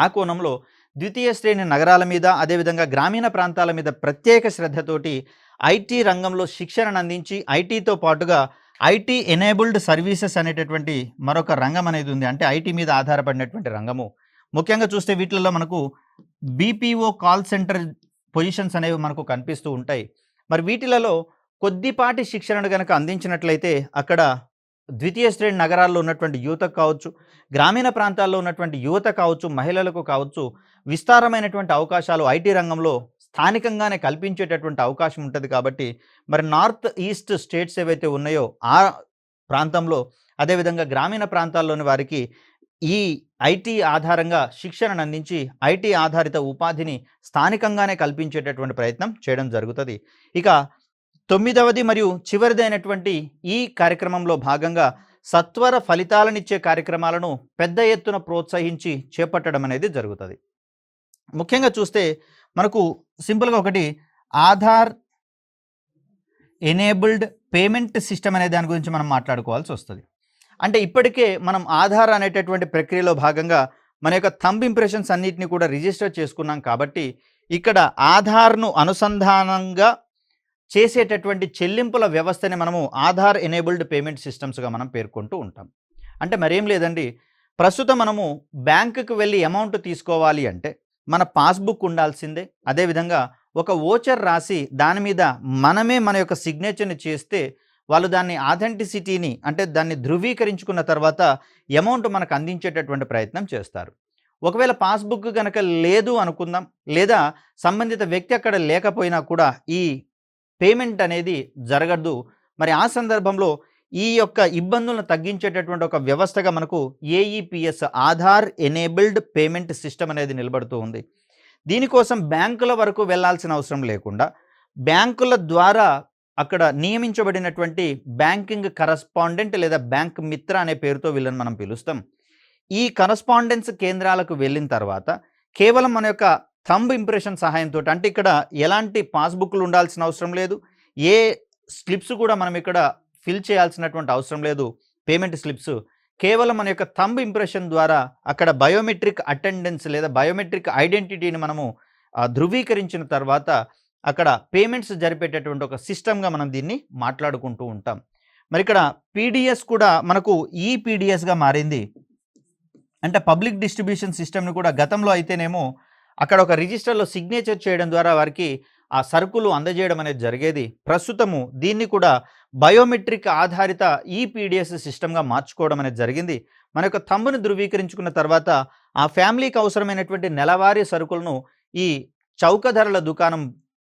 ఆ కోణంలో ద్వితీయ శ్రేణి నగరాల మీద అదేవిధంగా గ్రామీణ ప్రాంతాల మీద ప్రత్యేక శ్రద్ధతోటి ఐటీ రంగంలో శిక్షణను అందించి ఐటీతో పాటుగా ఐటీ ఎనేబుల్డ్ సర్వీసెస్ అనేటటువంటి మరొక రంగం అనేది ఉంది. అంటే ఐటీ మీద ఆధారపడినటువంటి రంగము. ముఖ్యంగా చూస్తే వీటిల్లో మనకు బీపీఓ కాల్ సెంటర్ పొజిషన్స్ అనేవి మనకు కనిపిస్తూ ఉంటాయి. మరి వీటిలలో కొద్దిపాటి శిక్షణను కనుక అందించినట్లయితే అక్కడ ద్వితీయ శ్రేణి నగరాల్లో ఉన్నటువంటి యువతకు కావచ్చు, గ్రామీణ ప్రాంతాల్లో ఉన్నటువంటి యువత కావచ్చు, మహిళలకు కావచ్చు విస్తారమైనటువంటి అవకాశాలు ఐటీ రంగంలో స్థానికంగానే కల్పించేటటువంటి అవకాశం ఉంటుంది. కాబట్టి మరి నార్త్ ఈస్ట్ స్టేట్స్ ఏవైతే ఉన్నాయో ఆ ప్రాంతంలో అదేవిధంగా గ్రామీణ ప్రాంతాల్లోని వారికి ఈ ఐటీ ఆధారంగా శిక్షణను అందించి ఐటీ ఆధారిత ఉపాధిని స్థానికంగానే కల్పించేటటువంటి ప్రయత్నం చేయడం జరుగుతుంది. ఇక 9వది మరియు చివరిదైనటువంటి ఈ కార్యక్రమంలో భాగంగా సత్వర ఫలితాలనిచ్చే కార్యక్రమాలను పెద్ద ఎత్తున ప్రోత్సహించి చేపట్టడం అనేది జరుగుతుంది. ముఖ్యంగా చూస్తే మనకు సింపుల్గా ఒకటి ఆధార్ ఎనేబుల్డ్ పేమెంట్ సిస్టమ్ అనే దాని గురించి మనం మాట్లాడుకోవాల్సి వస్తుంది. అంటే ఇప్పటికే మనం ఆధార్ అనేటటువంటి ప్రక్రియలో భాగంగా మన యొక్క థంబ్ ఇంప్రెషన్స్ అన్నిటిని కూడా రిజిస్టర్ చేసుకున్నాం. కాబట్టి ఇక్కడ ఆధార్ను అనుసంధానంగా చేసేటటువంటి చెల్లింపుల వ్యవస్థని మనము ఆధార్ ఎనేబుల్డ్ పేమెంట్ సిస్టమ్స్గా మనం పేర్కొంటూ ఉంటాం. అంటే మరేం లేదండి, ప్రస్తుతం మనము బ్యాంకుకి వెళ్ళి అమౌంట్ తీసుకోవాలి అంటే మన పాస్బుక్ ఉండాల్సిందే. అదేవిధంగా ఒక ఓచర్ రాసి దాని మీద మనమే మన యొక్క సిగ్నేచర్ని చేస్తే వాళ్ళు దాన్ని ఆథెంటిసిటీని అంటే దాన్ని ధృవీకరించుకున్న తర్వాత అమౌంట్ మనకు అందించేటటువంటి ప్రయత్నం చేస్తారు. ఒకవేళ పాస్బుక్ కనుక లేదు అనుకుందాం, లేదా సంబంధిత వ్యక్తి అక్కడ లేకపోయినా కూడా ఈ పేమెంట్ అనేది జరగదు. మరి ఆ సందర్భంలో ఈ యొక్క ఇబ్బందులను తగ్గించేటటువంటి ఒక వ్యవస్థగా మనకు AEPS Aadhaar enabled payment system అనేది నిలబడుతూ ఉంది. దీనికోసం బ్యాంకుల వరకు వెళ్ళాల్సిన అవసరం లేకుండా బ్యాంకుల ద్వారా అక్కడ నియమించబడినటువంటి బ్యాంకింగ్ కరస్పాండెంట్ లేదా బ్యాంక్ మిత్ర అనే పేరుతో వీళ్ళని మనం పిలుస్తాం. ఈ కరస్పాండెన్స్ కేంద్రాలకు వెళ్ళిన తర్వాత కేవలం మన యొక్క థంబ్ ఇంప్రెషన్ సహాయంతో, అంటే ఇక్కడ ఎలాంటి పాస్బుక్లు ఉండాల్సిన అవసరం లేదు, ఏ స్లిప్స్ కూడా మనం ఇక్కడ ఫిల్ చేయాల్సినటువంటి అవసరం లేదు. పేమెంట్ స్లిప్స్ కేవలం మన యొక్క థంబ్ ఇంప్రెషన్ ద్వారా అక్కడ బయోమెట్రిక్ అటెండెన్స్ లేదా బయోమెట్రిక్ ఐడెంటిటీని మనము ధృవీకరించిన తర్వాత అక్కడ పేమెంట్స్ జరిపేటటువంటి ఒక సిస్టమ్గా మనం దీన్ని మాట్లాడుకుంటూ ఉంటాం. మరి ఇక్కడ పీడిఎస్ కూడా మనకు ఈ పీడిఎస్గా మారింది. అంటే పబ్లిక్ డిస్ట్రిబ్యూషన్ సిస్టమ్ని కూడా గతంలో అయితేనేమో అక్కడ ఒక రిజిస్టర్లో సిగ్నేచర్ చేయడం ద్వారా వారికి ఆ సరుకులు అందజేయడం అనేది జరిగేది. ప్రస్తుతము దీన్ని కూడా బయోమెట్రిక్ ఆధారిత ఈపీడిఎస్ సిస్టమ్గా మార్చుకోవడం అనేది జరిగింది. మన యొక్క థంబ్ను ధృవీకరించుకున్న తర్వాత ఆ ఫ్యామిలీకి అవసరమైనటువంటి నెలవారీ సరుకులను ఈ చౌక ధరల దుకాణం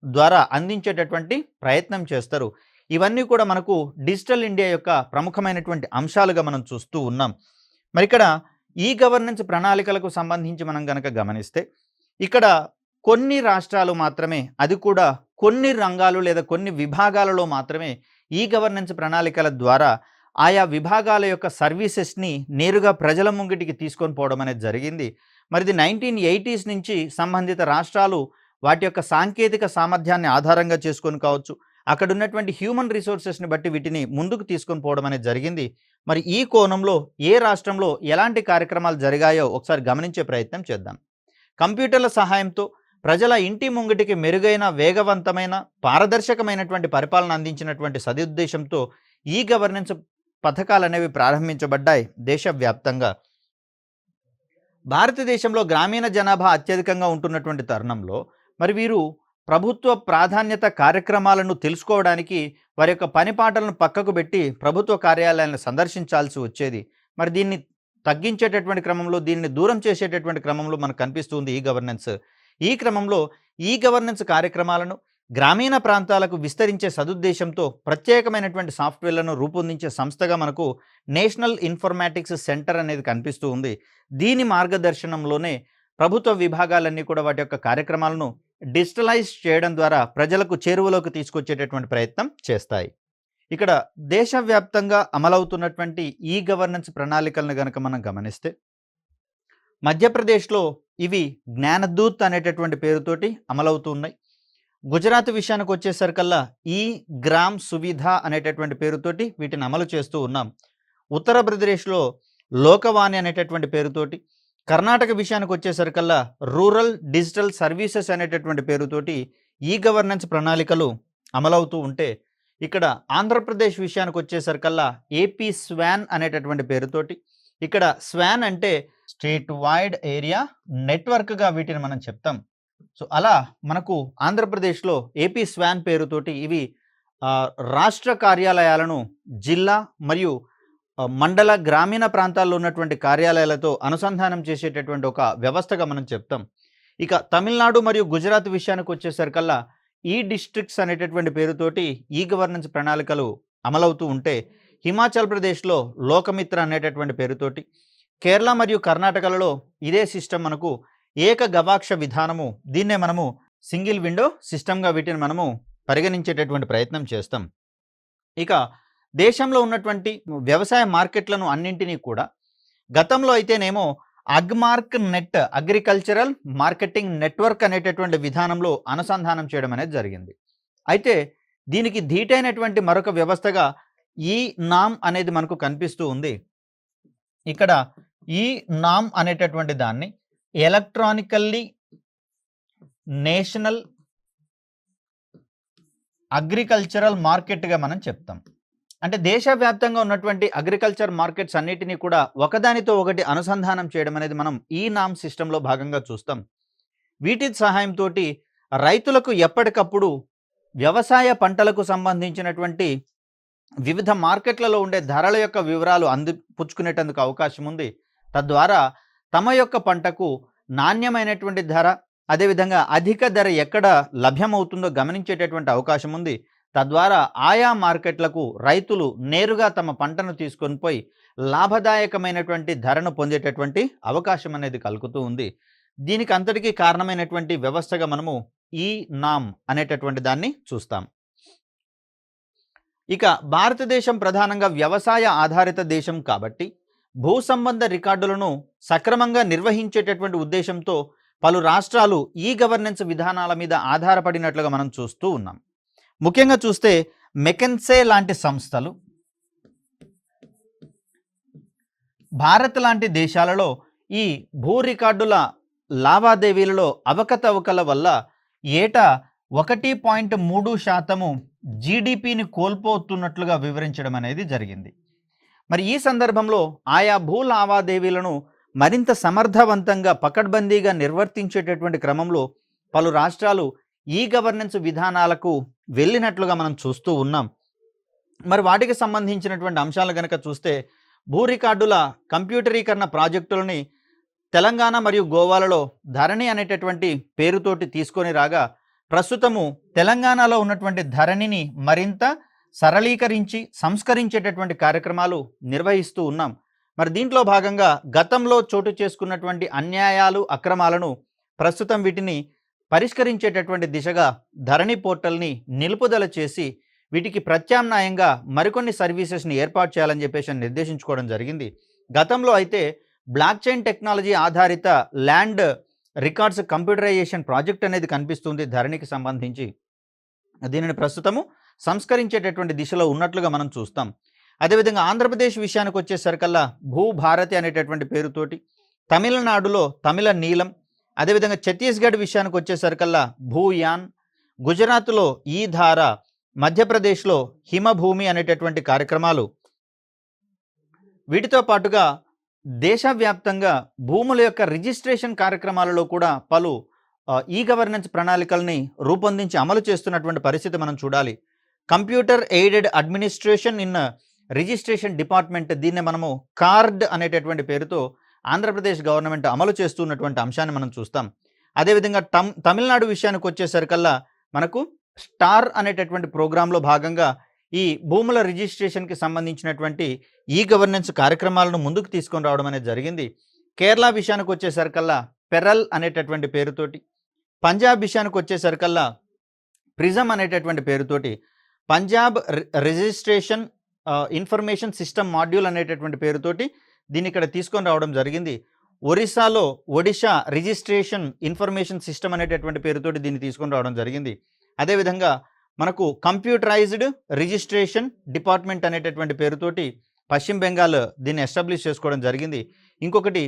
ద్వారా అందించేటటువంటి ప్రయత్నం చేస్తారు. ఇవన్నీ కూడా మనకు డిజిటల్ ఇండియా యొక్క ప్రముఖమైనటువంటి అంశాలుగా మనం చూస్తూ ఉన్నాం. మరి ఇక్కడ ఈ గవర్నెన్స్ ప్రణాళికలకు సంబంధించి మనం గనక గమనిస్తే ఇక్కడ కొన్ని రాష్ట్రాలు మాత్రమే, అది కూడా కొన్ని రంగాలు లేదా కొన్ని విభాగాలలో మాత్రమే ఈ గవర్నెన్స్ ప్రణాళికల ద్వారా ఆయా విభాగాల యొక్క సర్వీసెస్ని నేరుగా ప్రజల ముంగిటికి తీసుకొని పోవడం అనేది జరిగింది. మరి ఇది 1980s నుంచి సంబంధిత రాష్ట్రాలు వాటి యొక్క సాంకేతిక సామర్థ్యాన్ని ఆధారంగా చేసుకొని కావచ్చు, అక్కడ ఉన్నటువంటి హ్యూమన్ రిసోర్సెస్ని బట్టి వీటిని ముందుకు తీసుకొని పోవడం అనేది జరిగింది. మరి ఈ కోణంలో ఏ రాష్ట్రంలో ఎలాంటి కార్యక్రమాలు జరిగాయో ఒకసారి గమనించే ప్రయత్నం చేద్దాం. కంప్యూటర్ల సహాయంతో ప్రజల ఇంటి ముంగిటికి మెరుగైన, వేగవంతమైన, పారదర్శకమైనటువంటి పరిపాలన అందించినటువంటి సదుద్దేశంతో ఈ గవర్నెన్స్ పథకాలు అనేవి ప్రారంభించబడ్డాయి దేశవ్యాప్తంగా. భారతదేశంలో గ్రామీణ జనాభా అత్యధికంగా ఉంటున్నటువంటి తరుణంలో మరి వీరు ప్రభుత్వ ప్రాధాన్యత కార్యక్రమాలను తెలుసుకోవడానికి వారి యొక్క పనిపాటలను పక్కకు పెట్టి ప్రభుత్వ కార్యాలయాలను సందర్శించాల్సి వచ్చేది. మరి దీన్ని తగ్గించేటటువంటి క్రమంలో, దీన్ని దూరం చేసేటటువంటి క్రమంలో మనకు కనిపిస్తుంది ఈ గవర్నెన్స్. ఈ క్రమంలో ఈ గవర్నెన్స్ కార్యక్రమాలను గ్రామీణ ప్రాంతాలకు విస్తరించే సదుద్దేశంతో ప్రత్యేకమైనటువంటి సాఫ్ట్వేర్లను రూపొందించే సంస్థగా మనకు నేషనల్ ఇన్ఫర్మాటిక్స్ సెంటర్ అనేది కనిపిస్తూ ఉంది. దీని మార్గదర్శనంలోనే ప్రభుత్వ విభాగాలన్నీ కూడా వాటి యొక్క కార్యక్రమాలను డిజిటలైజ్ చేయడం ద్వారా ప్రజలకు చేరువలోకి తీసుకొచ్చేటటువంటి ప్రయత్నం చేస్తాయి. ఇక్కడ దేశవ్యాప్తంగా అమలవుతున్నటువంటి ఈ గవర్నెన్స్ ప్రణాళికలను కనుక మనం గమనిస్తే మధ్యప్రదేశ్లో ఇవి జ్ఞానదూత్ అనేటటువంటి పేరుతోటి అమలవుతున్నాయి. గుజరాత్ విషయానికి వచ్చేసరికల్లా ఈ గ్రామ్ సువిధ అనేటటువంటి పేరుతోటి వీటిని అమలు చేస్తూ ఉన్నాం. ఉత్తరప్రదేశ్లో లోకవాణి అనేటటువంటి పేరుతోటి, కర్ణాటక విషయానికి వచ్చేసరికల్లా రూరల్ డిజిటల్ సర్వీసెస్ అనేటటువంటి పేరుతోటి ఈ గవర్నెన్స్ ప్రణాళికలు అమలవుతూ ఉంటే, ఇక్కడ ఆంధ్రప్రదేశ్ విషయానికి వచ్చేసరికల్లా ఏపీ స్వాన్ అనేటటువంటి పేరుతోటి, ఇక్కడ స్వాన్ అంటే స్టేట్ వైడ్ ఏరియా నెట్వర్క్గా వీటిని మనం చెప్తాం. సో అలా మనకు ఆంధ్రప్రదేశ్లో ఏపీ స్వాన్ పేరుతోటి ఇవి రాష్ట్ర కార్యాలయాలను జిల్లా మరియు మండల గ్రామీణ ప్రాంతాల్లో ఉన్నటువంటి కార్యాలయాలతో అనుసంధానం చేసేటటువంటి ఒక వ్యవస్థగా మనం చెప్తాం. ఇక తమిళనాడు మరియు గుజరాత్ విషయానికి వచ్చేసరికల్లా ఈ డిస్ట్రిక్ట్స్ అనేటటువంటి పేరుతోటి ఈ గవర్నెన్స్ ప్రణాళికలు అమలవుతూ ఉంటే, హిమాచల్ ప్రదేశ్లో లోకమిత్ర అనేటటువంటి పేరుతోటి, కేరళ మరియు కర్ణాటకలలో ఇదే సిస్టమ్ మనకు ఏక గవాక్ష విధానము, దీన్నే మనము సింగిల్ విండో సిస్టమ్గా వీటిని మనము పరిగణించేటటువంటి ప్రయత్నం చేస్తాం. ఇక దేశంలో ఉన్నటువంటి వ్యవసాయ మార్కెట్లను అన్నింటినీ కూడా గతంలో అయితేనేమో Agmark net, agricultural marketing network అనేటటువంటి విధానంలో అనుసంధానం చేయడం అనేది జరిగింది. అయితే దీనికి ధీటైనటువంటి మరొక వ్యవస్థగా ఈ నామ్ అనేది మనకు కనిపిస్తూ ఉంది. ఇక్కడ ఈ నామ్ అనేటటువంటి దాన్ని ఎలక్ట్రానికల్లీ నేషనల్ అగ్రికల్చరల్ మార్కెట్గా మనం చెప్తాం. అంటే దేశవ్యాప్తంగా ఉన్నటువంటి అగ్రికల్చర్ మార్కెట్స్ అన్నిటినీ కూడా ఒకదానితో ఒకటి అనుసంధానం చేయడం అనేది మనం ఈ నామ్ సిస్టంలో భాగంగా చూస్తాం. వీటి సహాయంతో రైతులకు ఎప్పటికప్పుడు వ్యవసాయ పంటలకు సంబంధించినటువంటి వివిధ మార్కెట్లలో ఉండే ధరల యొక్క వివరాలు అందిపుచ్చుకునేటందుకు అవకాశం ఉంది. తద్వారా తమ యొక్క పంటకు నాణ్యమైనటువంటి ధర, అదేవిధంగా అధిక ధర ఎక్కడ లభ్యమవుతుందో గమనించేటటువంటి అవకాశం ఉంది. తద్వారా ఆయా మార్కెట్లకు రైతులు నేరుగా తమ పంటను తీసుకొని పోయి లాభదాయకమైనటువంటి ధరను పొందేటటువంటి అవకాశం అనేది కలుగుతూ ఉంది. దీనికి అంతటికీ కారణమైనటువంటి వ్యవస్థగా మనము ఈ నామ్ అనేటటువంటి దాన్ని చూస్తాం. ఇక భారతదేశం ప్రధానంగా వ్యవసాయ ఆధారిత దేశం కాబట్టి భూ సంబంధ రికార్డులను సక్రమంగా నిర్వహించేటటువంటి ఉద్దేశంతో పలు రాష్ట్రాలు ఈ గవర్నెన్స్ విధానాల మీద ఆధారపడినట్లుగా మనం చూస్తూ ఉన్నాం. ముఖ్యంగా చూస్తే మెకెన్సే లాంటి సంస్థలు భారత్ లాంటి దేశాలలో ఈ భూ రికార్డుల లావాదేవీలలో అవకతవకల వల్ల ఏటా 1.3% జీడిపిని కోల్పోతున్నట్లుగా వివరించడం అనేది జరిగింది. మరి ఈ సందర్భంలో ఆయా భూ లావాదేవీలను మరింత సమర్థవంతంగా పకడ్బందీగా నిర్వర్తించేటటువంటి క్రమంలో పలు రాష్ట్రాలు ఈ గవర్నెన్స్ విధానాలకు వెళ్ళినట్లుగా మనం చూస్తూ ఉన్నాం. మరి వాటికి సంబంధించినటువంటి అంశాలు కనుక చూస్తే భూ రికార్డుల కంప్యూటరీకరణ ప్రాజెక్టులని తెలంగాణ మరియు గోవాలలో ధరణి అనేటటువంటి పేరుతోటి తీసుకొని రాగా, ప్రస్తుతము తెలంగాణలో ఉన్నటువంటి ధరణిని మరింత సరళీకరించి సంస్కరించేటటువంటి కార్యక్రమాలు నిర్వహిస్తూ ఉన్నాం. మరి దీంట్లో భాగంగా గతంలో చోటు చేసుకున్నటువంటి అన్యాయాలు, అక్రమాలను ప్రస్తుతం వీటిని పరిష్కరించేటటువంటి దిశగా ధరణి పోర్టల్ని నిలుపుదల చేసి వీటికి ప్రత్యామ్నాయంగా మరికొన్ని సర్వీసెస్ని ఏర్పాటు చేయాలని చెప్పేసి నిర్దేశించుకోవడం జరిగింది. గతంలో అయితే బ్లాక్ చైన్ టెక్నాలజీ ఆధారిత ల్యాండ్ రికార్డ్స్ కంప్యూటరైజేషన్ ప్రాజెక్ట్ అనేది కనిపిస్తుంది ధరణికి సంబంధించి. దీనిని ప్రస్తుతము సంస్కరించేటటువంటి దిశలో ఉన్నట్లుగా మనం చూస్తాం. అదేవిధంగా ఆంధ్రప్రదేశ్ విషయానికి వచ్చేసరికల్లా భూభారతి అనేటటువంటి పేరుతోటి, తమిళనాడులో తమిళ నీలం, అదేవిధంగా ఛత్తీస్గఢ్ విషయానికి వచ్చేసరికల్లా భూయాన్, గుజరాత్లో ఈ ధార, మధ్యప్రదేశ్లో హిమభూమి అనేటటువంటి కార్యక్రమాలు. వీటితో పాటుగా దేశవ్యాప్తంగా భూముల యొక్క రిజిస్ట్రేషన్ కార్యక్రమాలలో కూడా పలు ఈ గవర్నెన్స్ ప్రణాళికల్ని రూపొందించి అమలు చేస్తున్నటువంటి పరిస్థితి మనం చూడాలి. Computer aided administration in registration department, దీన్ని మనము కార్డ్ అనేటటువంటి పేరుతో ఆంధ్రప్రదేశ్ గవర్నమెంట్ అమలు చేస్తున్నటువంటి అంశాన్ని మనం చూస్తాం. అదేవిధంగా తమిళనాడు విషయానికి వచ్చేసరికల్లా మనకు స్టార్ అనేటటువంటి ప్రోగ్రాంలో భాగంగా ఈ భూముల రిజిస్ట్రేషన్కి సంబంధించినటువంటి ఈ గవర్నెన్స్ కార్యక్రమాలను ముందుకు తీసుకొని రావడం అనేది జరిగింది. కేరళ విషయానికి వచ్చేసరికల్లా పెరల్ అనేటటువంటి పేరుతోటి, పంజాబ్ విషయానికి వచ్చేసరికల్లా ప్రిజమ్ అనేటటువంటి పేరుతోటి, Punjab registration information system module అనేటటువంటి పేరుతోటి దీన్ని ఇక్కడ తీసుకొని రావడం జరిగింది. ఒరిస్సాలో ఒడిషా రిజిస్ట్రేషన్ ఇన్ఫర్మేషన్ సిస్టమ్ అనేటటువంటి పేరుతోటి దీన్ని తీసుకొని రావడం జరిగింది. అదేవిధంగా మనకు కంప్యూటరైజ్డ్ రిజిస్ట్రేషన్ డిపార్ట్మెంట్ అనేటటువంటి పేరుతోటి పశ్చిమ బెంగాల్ దీన్ని ఎస్టాబ్లిష్ చేసుకోవడం జరిగింది. ఇంకొకటి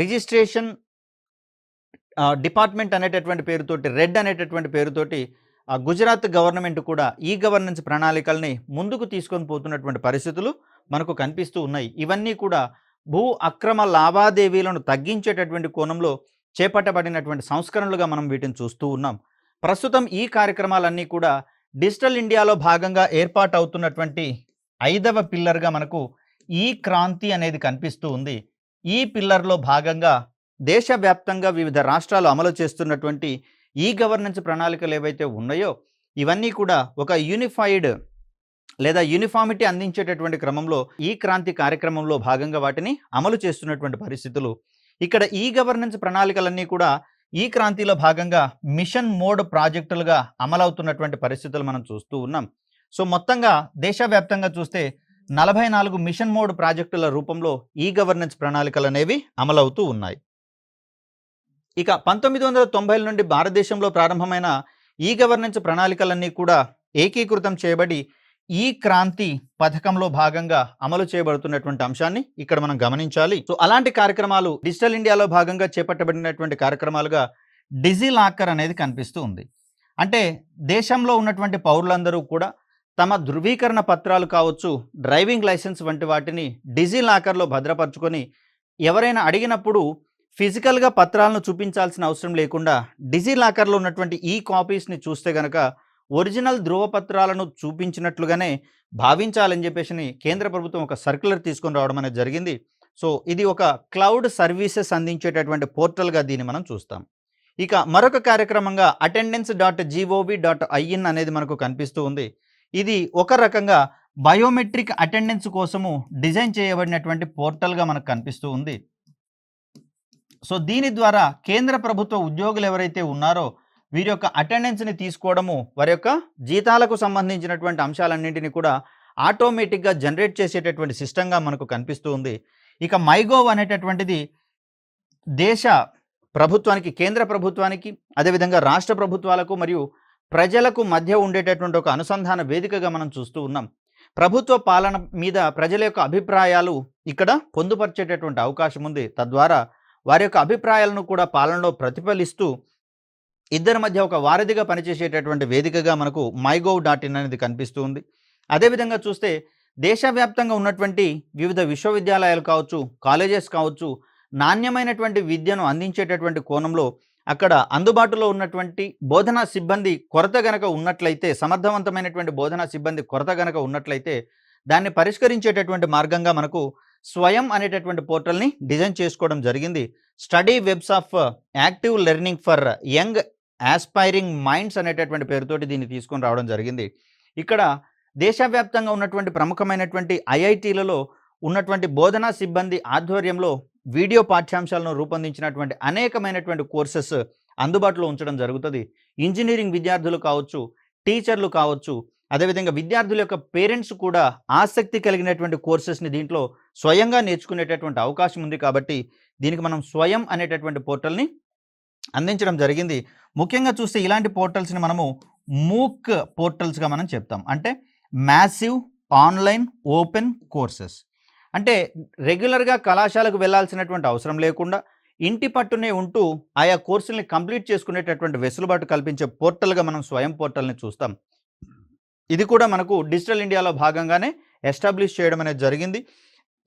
రిజిస్ట్రేషన్ డిపార్ట్మెంట్ అనేటటువంటి పేరుతోటి, రెడ్ అనేటటువంటి పేరుతోటి గుజరాత్ గవర్నమెంట్ కూడా ఈ గవర్నెన్స్ ప్రణాళికల్ని ముందుకు తీసుకొని పోతున్నటువంటి పరిస్థితులు మనకు కనిపిస్తూ ఉన్నాయి. ఇవన్నీ కూడా భూ అక్రమ లావాదేవీలను తగ్గించేటటువంటి కోణంలో చేపట్టబడినటువంటి సంస్కరణలుగా మనం వీటిని చూస్తూ ఉన్నాం. ప్రస్తుతం ఈ కార్యక్రమాలన్నీ కూడా డిజిటల్ ఇండియాలో భాగంగా ఏర్పాటు అవుతున్నటువంటి 5వ పిల్లర్గా మనకు ఈ క్రాంతి అనేది కనిపిస్తూ ఉంది. ఈ పిల్లర్లో భాగంగా దేశవ్యాప్తంగా వివిధ రాష్ట్రాలు అమలు చేస్తున్నటువంటి ఈ గవర్నెన్స్ ప్రణాళికలు ఏవైతే ఉన్నాయో ఇవన్నీ కూడా ఒక యూనిఫైడ్ లేదా యూనిఫామిటీ అందించేటటువంటి క్రమంలో ఈ క్రాంతి కార్యక్రమంలో భాగంగా వాటిని అమలు చేస్తున్నటువంటి పరిస్థితులు. ఇక్కడ ఈ గవర్నెన్స్ ప్రణాళికలన్నీ కూడా ఈ క్రాంతిలో భాగంగా మిషన్ మోడ్ ప్రాజెక్టులుగా అమలవుతున్నటువంటి పరిస్థితులు మనం చూస్తూ ఉన్నాం. సో మొత్తంగా దేశవ్యాప్తంగా చూస్తే 44 మిషన్ మోడ్ ప్రాజెక్టుల రూపంలో ఈ గవర్నెన్స్ ప్రణాళికలు అనేవి అమలవుతూ ఉన్నాయి. ఇక 1990 నుండి భారతదేశంలో ప్రారంభమైన ఈ గవర్నెన్స్ ప్రణాళికలన్నీ కూడా ఏకీకృతం చేయబడి ఈ క్రాంతి పథకంలో భాగంగా అమలు చేయబడుతున్నటువంటి అంశాన్ని ఇక్కడ మనం గమనించాలి. సో అలాంటి కార్యక్రమాలు డిజిటల్ ఇండియాలో భాగంగా చేపట్టబడినటువంటి కార్యక్రమాలుగా డిజి లాకర్ అనేది కనిపిస్తూ ఉంది. అంటే దేశంలో ఉన్నటువంటి పౌరులందరూ కూడా తమ ధృవీకరణ పత్రాలు కావచ్చు, డ్రైవింగ్ లైసెన్స్ వంటి వాటిని డిజి లాకర్‌లో భద్రపరుచుకొని ఎవరైనా అడిగినప్పుడు ఫిజికల్‌గా పత్రాలను చూపించాల్సిన అవసరం లేకుండా డిజి లాకర్‌లో ఉన్నటువంటి ఈ కాపీస్‌ని చూస్తే గనక ఒరిజినల్ ధృవపత్రాలను చూపించినట్లుగానే భావించాలని చెప్పేసి కేంద్ర ప్రభుత్వం ఒక సర్క్యులర్ తీసుకొని రావడం అనేది జరిగింది. సో, ఇది ఒక క్లౌడ్ సర్వీసెస్ అందించేటటువంటి పోర్టల్‌గా దీన్ని మనం చూస్తాం. ఇక మరొక కార్యక్రమంగా attendance.gov.in అనేది మనకు కనిపిస్తూ ఉంది. ఇది ఒక రకంగా బయోమెట్రిక్ అటెండెన్స్ కోసము డిజైన్ చేయబడినటువంటి పోర్టల్‌గా మనకు కనిపిస్తూ ఉంది. సో, దీని ద్వారా కేంద్ర ప్రభుత్వ ఉద్యోగులు ఎవరైతే ఉన్నారో వీరి యొక్క అటెండెన్స్‌ని తీసుకోవడము, వారి యొక్క జీతాలకు సంబంధించినటువంటి అంశాలన్నింటినీ కూడా ఆటోమేటిక్‌గా జనరేట్ చేసేటటువంటి సిస్టమ్‌గా మనకు కనిపిస్తూ ఉంది. ఇక మైగోవ్ అనేటటువంటిది దేశ ప్రభుత్వానికి, కేంద్ర ప్రభుత్వానికి, అదేవిధంగా రాష్ట్ర ప్రభుత్వాలకు మరియు ప్రజలకు మధ్య ఉండేటటువంటి ఒక అనుసంధాన వేదికగా మనం చూస్తూ ఉన్నాం. ప్రభుత్వ పాలన మీద ప్రజల యొక్క అభిప్రాయాలు ఇక్కడ పొందుపరిచేటటువంటి అవకాశం ఉంది. తద్వారా వారి యొక్క అభిప్రాయాలను కూడా పాలనలో ప్రతిఫలిస్తూ ఇద్దరి మధ్య ఒక వారధిగా పనిచేసేటటువంటి వేదికగా మనకు mygov.in అనేది కనిపిస్తూ ఉంది. అదేవిధంగా చూస్తే దేశవ్యాప్తంగా ఉన్నటువంటి వివిధ విశ్వవిద్యాలయాలు కావచ్చు, కాలేజెస్ కావచ్చు, నాణ్యమైనటువంటి విద్యను అందించేటటువంటి కోణంలో అక్కడ అందుబాటులో ఉన్నటువంటి బోధనా సిబ్బంది కొరత గనక ఉన్నట్లయితే, సమర్థవంతమైనటువంటి బోధనా సిబ్బంది కొరత గనక ఉన్నట్లయితే దాన్ని పరిష్కరించేటటువంటి మార్గంగా మనకు స్వయం అనేటటువంటి పోర్టల్ని డిజైన్ చేసుకోవడం జరిగింది. Study webs of active learning for young aspiring minds అనేటటువంటి పేరుతోటి దీన్ని తీసుకొని రావడం జరిగింది. ఇక్కడ దేశవ్యాప్తంగా ఉన్నటువంటి ప్రముఖమైనటువంటి ఐఐటీలలో ఉన్నటువంటి బోధనా సిబ్బంది ఆధ్వర్యంలో వీడియో పాఠ్యాంశాలను రూపొందించినటువంటి అనేకమైనటువంటి కోర్సెస్ అందుబాటులో ఉంచడం జరుగుతుంది. ఇంజనీరింగ్ విద్యార్థులు కావచ్చు, టీచర్లు కావచ్చు, అదేవిధంగా విద్యార్థుల యొక్క పేరెంట్స్ కూడా ఆసక్తి కలిగినటువంటి కోర్సెస్ని దీంట్లో స్వయంగా నేర్చుకునేటటువంటి అవకాశం ఉంది. కాబట్టి దీనికి మనం స్వయం అనేటటువంటి పోర్టల్ని అందించడం జరిగింది. ముఖ్యంగా చూస్తే ఇలాంటి పోర్టల్స్ని మనము మూక్ పోర్టల్స్గా మనం చెప్తాం. అంటే మ్యాసివ్ ఆన్లైన్ ఓపెన్ కోర్సెస్. అంటే రెగ్యులర్గా కళాశాలకు వెళ్ళాల్సినటువంటి అవసరం లేకుండా ఇంటి పట్టునే ఉంటూ ఆయా కోర్సుల్ని కంప్లీట్ చేసుకునేటటువంటి వెసులుబాటు కల్పించే పోర్టల్గా మనం స్వయం పోర్టల్ని చూస్తాం. ఇది కూడా మనకు డిజిటల్ ఇండియాలో భాగంగానే ఎస్టాబ్లిష్ చేయడం అనేది జరిగింది.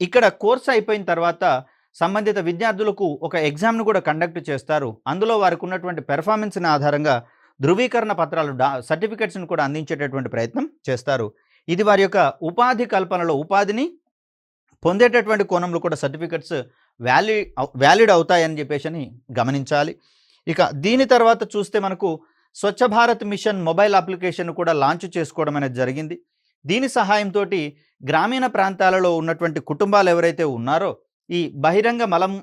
ఇక్కడ కోర్సు అయిపోయిన తర్వాత సంబంధిత విద్యార్థులకు ఒక ఎగ్జామ్ను కూడా కండక్ట్ చేస్తారు. అందులో వారికి ఉన్నటువంటి పెర్ఫార్మెన్స్ని ఆధారంగా ధృవీకరణ పత్రాలు, సర్టిఫికెట్స్ని కూడా అందించేటటువంటి ప్రయత్నం చేస్తారు. ఇది వారి యొక్క ఉపాధి కల్పనలో, ఉపాధిని పొందేటటువంటి కోణంలో కూడా సర్టిఫికెట్స్ వ్యాలిడ్ అవుతాయని చెప్పేసి గమనించాలి. ఇక దీని తర్వాత చూస్తే మనకు Swachh Bharat machine mobile application కూడా లాంచ్ చేసుకోవడం అనేది జరిగింది. దీని సహాయంతో గ్రామీణ ప్రాంతాలలో ఉన్నటువంటి కుటుంబాలు ఎవరైతే ఉన్నారో ఈ బహిరంగ మలం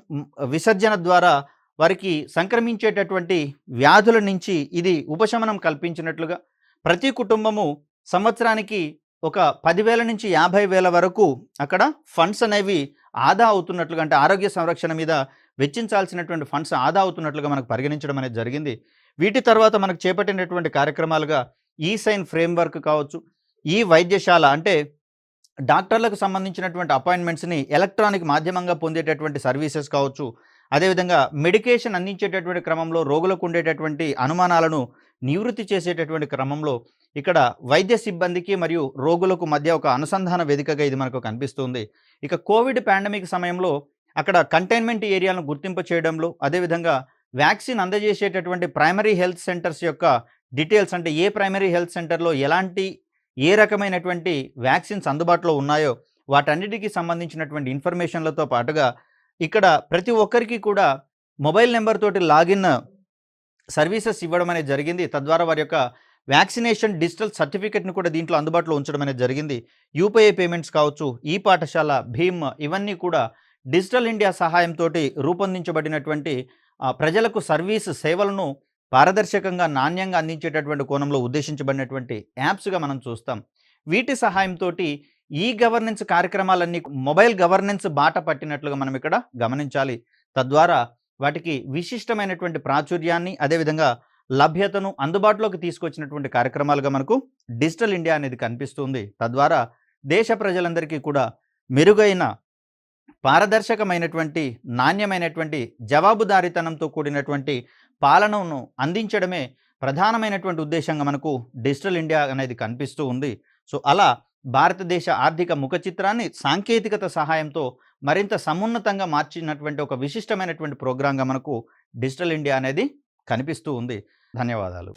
విసర్జన ద్వారా వారికి సంక్రమించేటటువంటి వ్యాధుల నుంచి ఇది ఉపశమనం కల్పించినట్లుగా, ప్రతి కుటుంబము సంవత్సరానికి ఒక 10,000 నుంచి 50,000 వరకు అక్కడ ఫండ్స్ అనేవి ఆదా అవుతున్నట్లుగా, అంటే ఆరోగ్య సంరక్షణ మీద వెచ్చించాల్సినటువంటి ఫండ్స్ ఆదా అవుతున్నట్లుగా మనకు పరిగణించడం అనేది జరిగింది. వీటి తర్వాత మనకు చేపట్టినటువంటి కార్యక్రమాలుగా ఈ సైన్ ఫ్రేమ్వర్క్ కావచ్చు, ఈ వైద్యశాల అంటే డాక్టర్లకు సంబంధించినటువంటి అపాయింట్మెంట్స్ని ఎలక్ట్రానిక్ మాధ్యమంగా పొందేటటువంటి సర్వీసెస్ కావచ్చు, అదేవిధంగా మెడికేషన్ అందించేటటువంటి క్రమంలో రోగులకు ఉండేటటువంటి అనుమానాలను నివృత్తి చేసేటటువంటి క్రమంలో ఇక్కడ వైద్య సిబ్బందికి మరియు రోగులకు మధ్య ఒక అనుసంధాన వేదికగా ఇది మనకు కనిపిస్తుంది. ఇక కోవిడ్ పాండమిక్ సమయంలో అక్కడ కంటైన్మెంట్ ఏరియాలను గుర్తింపు చేయడంలో, అదేవిధంగా వ్యాక్సిన్ అందజేసేటటువంటి ప్రైమరీ హెల్త్ సెంటర్స్ యొక్క డీటెయిల్స్, అంటే ఏ ప్రైమరీ హెల్త్ సెంటర్లో ఎలాంటి ఏ రకమైనటువంటి వ్యాక్సిన్స్ అందుబాటులో ఉన్నాయో వాటన్నిటికీ సంబంధించినటువంటి ఇన్ఫర్మేషన్లతో పాటుగా ఇక్కడ ప్రతి ఒక్కరికి కూడా మొబైల్ నెంబర్ తోటి లాగిన్ సర్వీసెస్ ఇవ్వడం అనేది జరిగింది. తద్వారా వారి యొక్క వ్యాక్సినేషన్ డిజిటల్ సర్టిఫికెట్ని కూడా దీంట్లో అందుబాటులో ఉంచడం అనేది జరిగింది. యూపీఐ పేమెంట్స్ కావచ్చు, ఈ పాఠశాల, భీమ్, ఇవన్నీ కూడా డిజిటల్ ఇండియా సహాయంతో రూపొందించబడినటువంటి ప్రజలకు సర్వీస్ సేవలను పారదర్శకంగా, నాణ్యంగా అందించేటటువంటి కోణంలో ఉద్దేశించబడినటువంటి యాప్స్గా మనం చూస్తాం. వీటి సహాయంతో ఈ గవర్నెన్స్ కార్యక్రమాలన్నీ మొబైల్ గవర్నెన్స్ బాట పట్టినట్లుగా మనం ఇక్కడ గమనించాలి. తద్వారా వాటికి విశిష్టమైనటువంటి ప్రాచుర్యాన్ని, అదేవిధంగా లభ్యతను అందుబాటులోకి తీసుకొచ్చినటువంటి కార్యక్రమాలుగా మనకు డిజిటల్ ఇండియా అనేది కనిపిస్తుంది. తద్వారా దేశ ప్రజలందరికీ కూడా మెరుగైన, పారదర్శకమైనటువంటి, నాణ్యమైనటువంటి, జవాబుదారీతనంతో కూడినటువంటి పాలనను అందించడమే ప్రధానమైనటువంటి ఉద్దేశంగా మనకు డిజిటల్ ఇండియా అనేది కనిపిస్తూ ఉంది. సో అలా భారతదేశ ఆర్థిక ముఖ చిత్రాన్ని సాంకేతికత సహాయంతో మరింత సమున్నతంగా మార్చినటువంటి ఒక విశిష్టమైనటువంటి ప్రోగ్రాంగా మనకు డిజిటల్ ఇండియా అనేది కనిపిస్తూ ఉంది. ధన్యవాదాలు.